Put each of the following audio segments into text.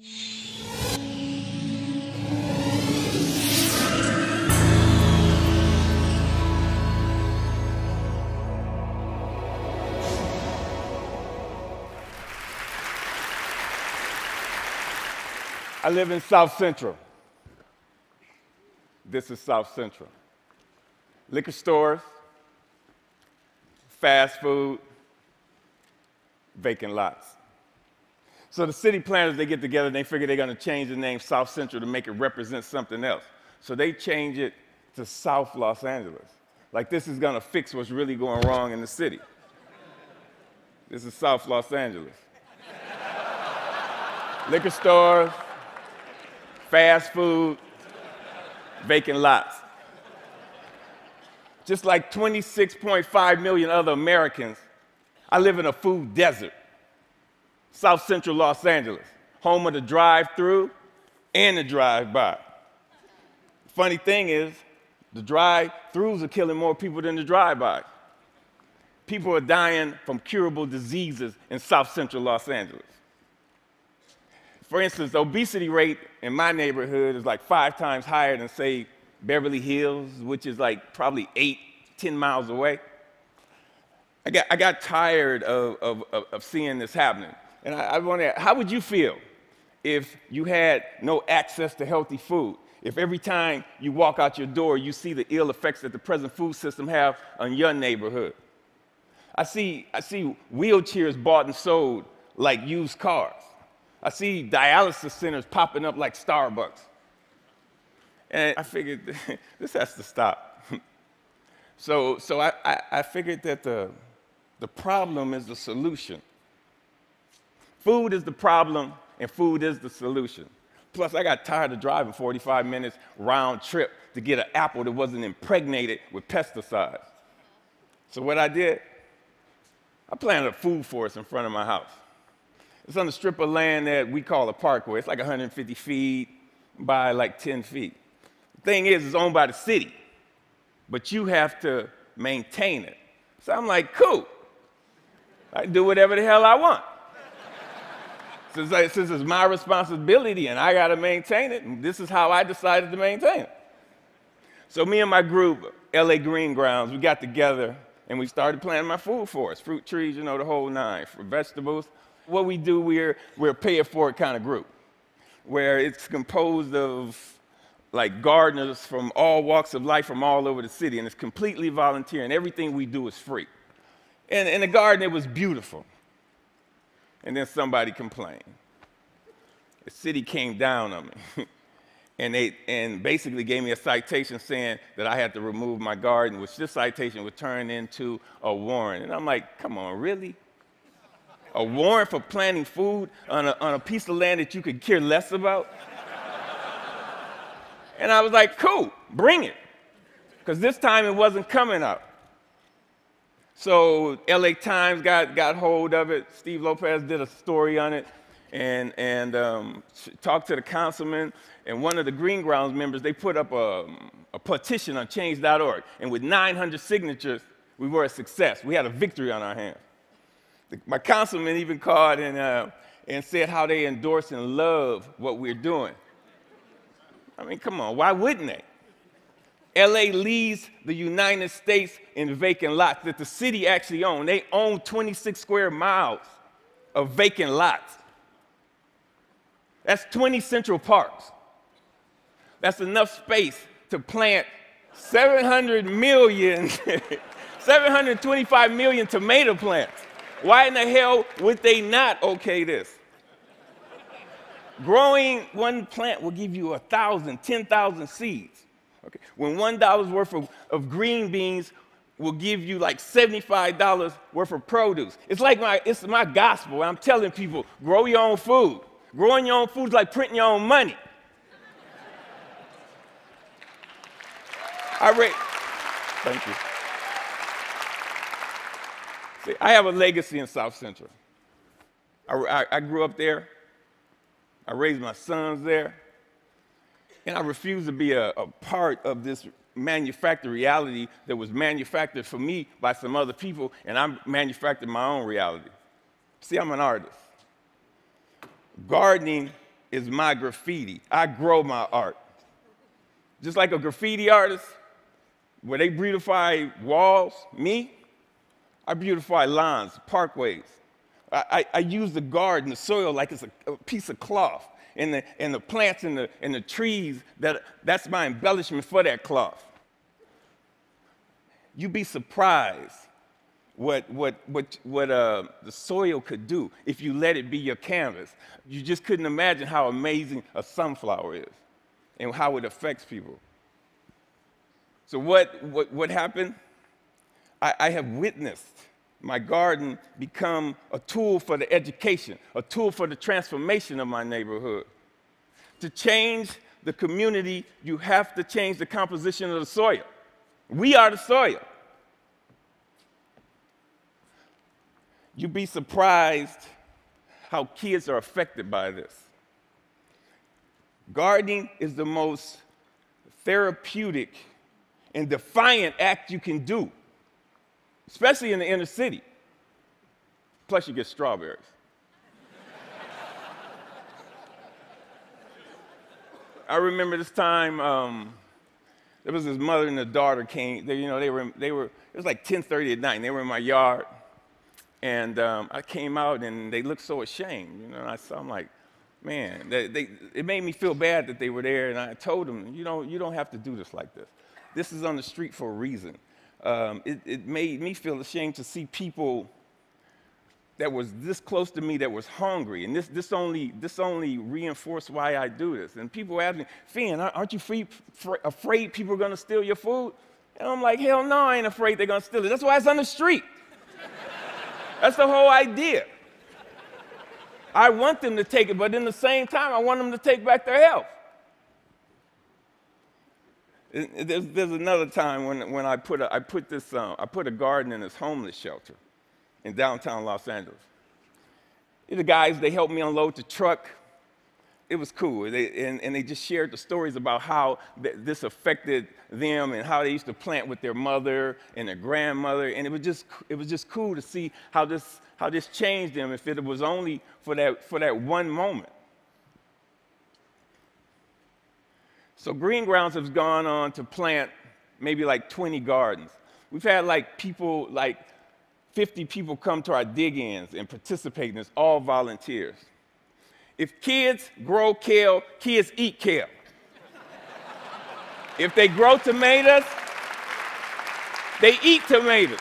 I live in South Central. This is South Central. Liquor stores, fast food, vacant lots. So the city planners, they get together and they figure they're going to change the name South Central to make it represent something else. So they change it to South Los Angeles. Like this is going to fix what's really going wrong in the city. This is South Los Angeles. Liquor stores, fast food, vacant lots. Just like 26.5 million other Americans, I live in a food desert. South Central Los Angeles, home of the drive-through and the drive-by. Funny thing is, the drive-throughs are killing more people than the drive-by. People are dying from curable diseases in South Central Los Angeles. For instance, the obesity rate in my neighborhood is like 5 times higher than, say, Beverly Hills, which is like probably 10 miles away. I got tired of seeing this happening. And I wonder, how would you feel if you had no access to healthy food? If every time you walk out your door, you see the ill effects that the present food system have on your neighborhood? I see wheelchairs bought and sold like used cars. I see dialysis centers popping up like Starbucks. And I figured this has to stop. So I figured that the problem is the solution. Food is the problem, and food is the solution. Plus, I got tired of driving 45 minutes round trip to get an apple that wasn't impregnated with pesticides. So what I did, I planted a food forest in front of my house. It's on a strip of land that we call a parkway. It's like 150 feet by like 10 feet. The thing is, it's owned by the city, but you have to maintain it. So I'm like, cool. I can do whatever the hell I want. Since it's my responsibility and I got to maintain it, and this is how I decided to maintain it. So me and my group, LA Green Grounds, we got together and we started planting my food forest, fruit trees, you know, the whole nine, for vegetables. What we do, we're a pay-it-forward kind of group, where it's composed of like gardeners from all walks of life from all over the city, and it's completely volunteer, and everything we do is free. And in the garden, it was beautiful. And then somebody complained. The city came down on me and basically gave me a citation saying that I had to remove my garden, which this citation would turn into a warrant. And I'm like, come on, really? A warrant for planting food on a piece of land that you could care less about? And I was like, cool, bring it. Because this time it wasn't coming out. So LA Times got hold of it. Steve Lopez did a story on it and talked to the councilman. And one of the Green Grounds members, they put up a petition on change.org. And with 900 signatures, we were a success. We had a victory on our hands. My councilman even called and said how they endorse and love what we're doing. I mean, come on, why wouldn't they? LA leads the United States in vacant lots that the city actually owns. They own 26 square miles of vacant lots. That's 20 Central Parks. That's enough space to plant 725 million tomato plants. Why in the hell would they not okay this? Growing one plant will give you 1,000, 10,000 seeds. Okay. When $1 worth of green beans will give you like $75 worth of produce. It's my gospel. I'm telling people, grow your own food. Growing your own food is like printing your own money. Thank you. See, I have a legacy in South Central. I grew up there. I raised my sons there. And I refuse to be a part of this manufactured reality that was manufactured for me by some other people, and I manufactured my own reality. See, I'm an artist. Gardening is my graffiti. I grow my art. Just like a graffiti artist, where they beautify walls, me, I beautify lawns, parkways. I use the garden, the soil, like it's a piece of cloth, and the plants and the trees, that's my embellishment for that cloth. You'd be surprised what the soil could do if you let it be your canvas. You just couldn't imagine how amazing a sunflower is and how it affects people. So what happened? I have witnessed my garden become a tool for the education, a tool for the transformation of my neighborhood. To change the community, you have to change the composition of the soil. We are the soil. You'd be surprised how kids are affected by this. Gardening is the most therapeutic and defiant act you can do, especially in the inner city. Plus, you get strawberries. I remember this time, there was this mother and a daughter came. They were. It was like 10:30 at night, and they were in my yard. And I came out, and they looked so ashamed. I'm like, man, it made me feel bad that they were there. And I told them, you don't have to do this like this. This is on the street for a reason. It made me feel ashamed to see people that was this close to me that was hungry. And this only reinforced why I do this. And people ask me, Finn, aren't you afraid people are going to steal your food? And I'm like, hell no, I ain't afraid they're going to steal it. That's why it's on the street. That's the whole idea. I want them to take it, but in the same time, I want them to take back their health. There's another time when I put a garden in this homeless shelter in downtown Los Angeles. The guys, they helped me unload the truck. It was cool, and they just shared the stories about how this affected them and how they used to plant with their mother and their grandmother, and it was just cool to see how this changed them if it was only for that one moment. So Green Grounds has gone on to plant maybe like 20 gardens. We've had like 50 people come to our dig-ins and participate in this, all volunteers. If kids grow kale, kids eat kale. If they grow tomatoes, they eat tomatoes.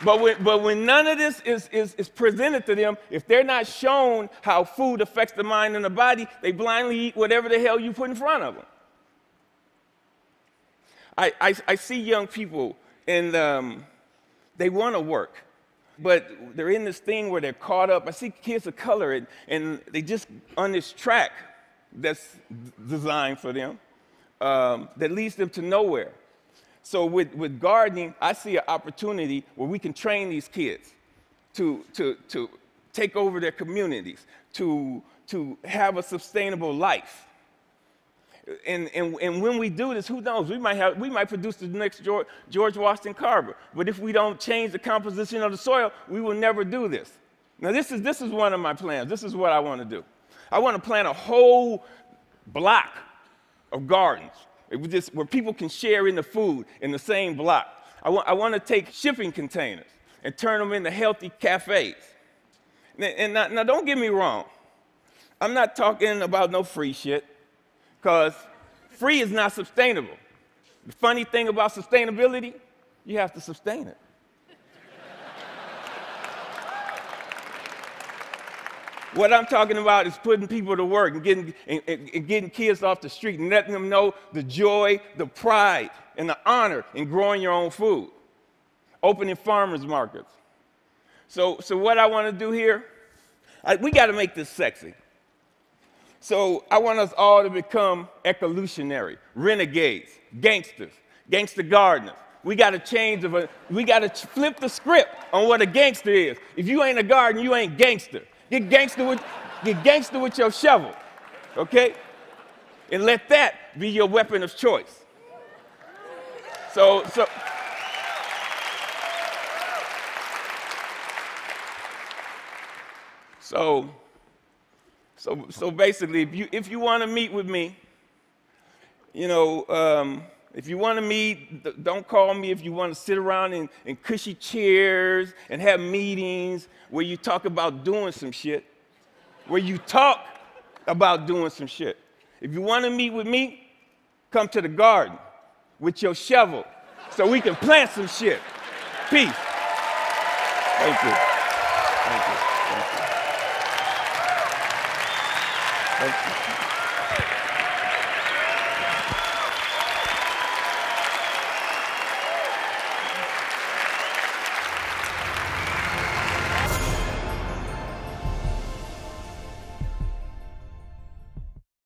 But when none of this is presented to them, if they're not shown how food affects the mind and the body, they blindly eat whatever the hell you put in front of them. I see young people, and they want to work, but they're in this thing where they're caught up. I see kids of color, and they just on this track that's designed for them that leads them to nowhere. So with gardening, I see an opportunity where we can train these kids to take over their communities, to have a sustainable life. And when we do this, who knows? We might produce the next George Washington Carver. But if we don't change the composition of the soil, we will never do this. Now, this is one of my plans. This is what I want to do. I want to plant a whole block of gardens where people can share in the food in the same block. I want to take shipping containers and turn them into healthy cafes. And now, don't get me wrong. I'm not talking about no free shit, because free is not sustainable. The funny thing about sustainability, you have to sustain it. What I'm talking about is putting people to work and getting kids off the street and letting them know the joy, the pride, and the honor in growing your own food. Opening farmers markets. So what I want to do here, we got to make this sexy. So I want us all to become ecolutionary, renegades, gangsters, gangster gardeners. We got to we got to flip the script on what a gangster is. If you ain't a gardener, you ain't gangster. Get gangster with your shovel, okay? And let that be your weapon of choice. So So basically, if you want to meet with me, you know, if you want to meet, don't call me. If you want to sit around in cushy chairs and have meetings where you talk about doing some shit, where you talk about doing some shit. If you want to meet with me, come to the garden with your shovel so we can plant some shit. Peace. Thank you. Thank you. Thank you. Thank you.